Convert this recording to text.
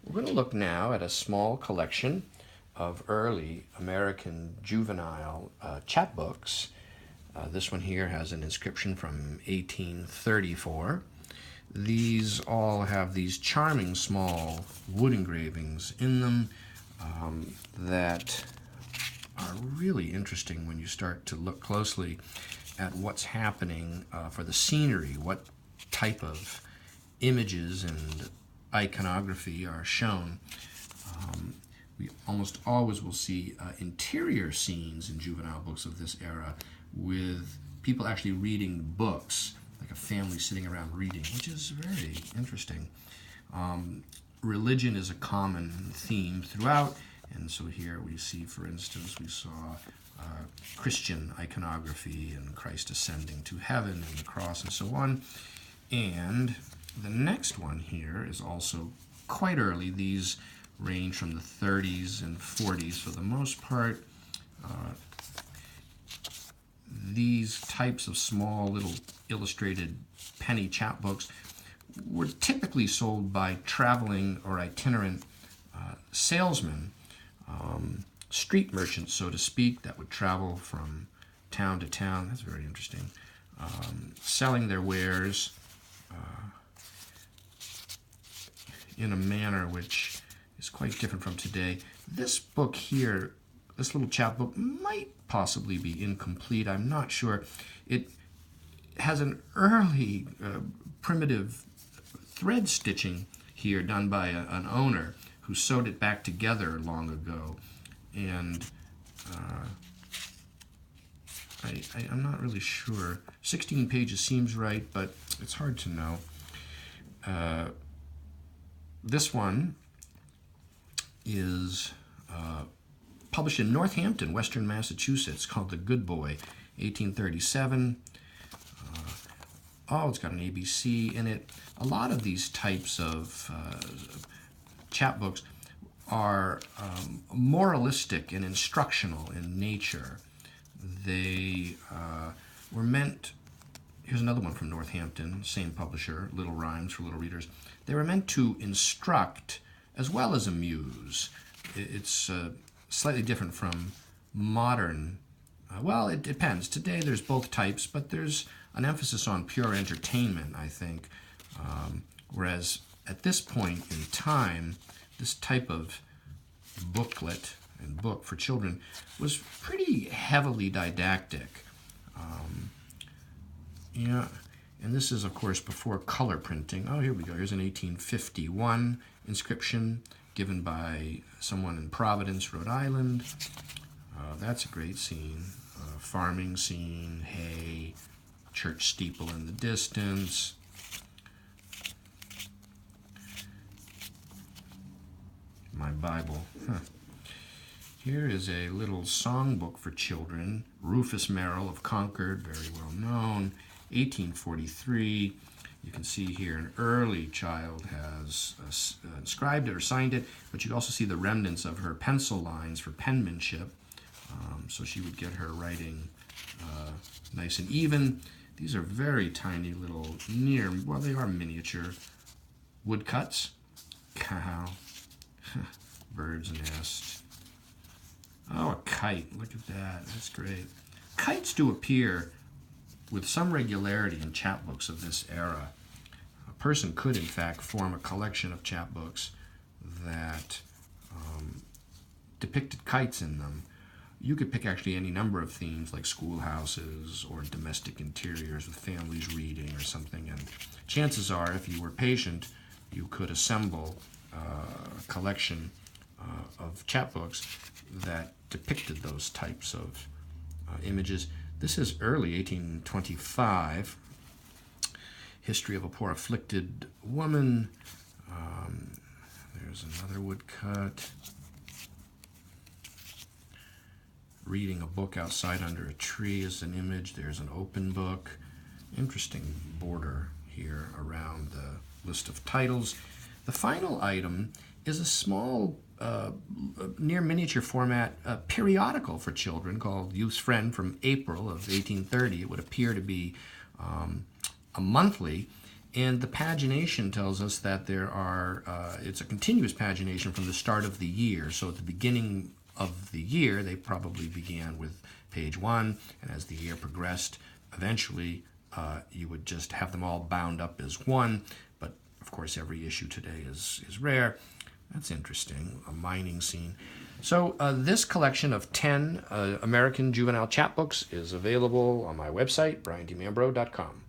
We're going to look now at a small collection of early American juvenile chapbooks. This one here has an inscription from 1834. These all have these charming small wood engravings in them that are really interesting when you start to look closely at what's happening for the scenery, what type of images and iconography are shown. We almost always will see interior scenes in juvenile books of this era with people actually reading books, like a family sitting around reading, which is very interesting. Religion is a common theme throughout, and so here we see, for instance, we saw Christian iconography and Christ ascending to heaven and the cross and so on. And the next one here is also quite early. These range from the 30s and 40s for the most part. These types of small little illustrated penny chapbooks were typically sold by traveling or itinerant salesmen, street merchants, so to speak, that would travel from town to town. That's very interesting. Selling their wares in a manner which is quite different from today. This book here, this little chapbook, might possibly be incomplete. I'm not sure. It has an early primitive thread stitching here done by an owner who sewed it back together long ago. And I'm not really sure. 16 pages seems right, but it's hard to know. This one is published in Northampton, Western Massachusetts, called The Good Boy, 1837. It's got an ABC in it. A lot of these types of chapbooks are moralistic and instructional in nature. They were meant, here's another one from Northampton, same publisher, Little Rhymes for Little Readers. They were meant to instruct as well as amuse. It's slightly different from modern, well, it depends. Today there's both types, but there's an emphasis on pure entertainment, I think. Whereas at this point in time, this type of booklet and book for children was pretty heavily didactic. And this is, of course, before color printing. Oh, here we go. Here's an 1851 inscription given by someone in Providence, Rhode Island. That's a great scene. Farming scene, hay, church steeple in the distance. My Bible. Here is a little songbook for children. Rufus Merrill of Concord, very well known. 1843. You can see here an early child has inscribed it or signed it, but you can also see the remnants of her pencil lines for penmanship. So she would get her writing nice and even. These are very tiny little they are miniature woodcuts. Cow, bird's nest. Oh, a kite. Look at that. That's great. Kites do appear with some regularity in chapbooks of this era. A person could, in fact, form a collection of chapbooks that depicted kites in them. You could pick actually any number of themes like schoolhouses or domestic interiors with families reading or something, and chances are, if you were patient, you could assemble a collection of chapbooks that depicted those types of images. This is early 1825. History of a poor afflicted woman. There's another woodcut. Reading a book outside under a tree is an image. There's an open book. Interesting border here around the list of titles. The final item is a small, near miniature format periodical for children called Youth's Friend from April of 1830. It would appear to be a monthly, And the pagination tells us that there are, it's a continuous pagination from the start of the year. So at the beginning of the year, they probably began with page 1, and as the year progressed, eventually you would just have them all bound up as one. But of course, every issue today is rare. That's interesting, a mining scene. So this collection of 10 American juvenile chapbooks is available on my website, briandmambro.com.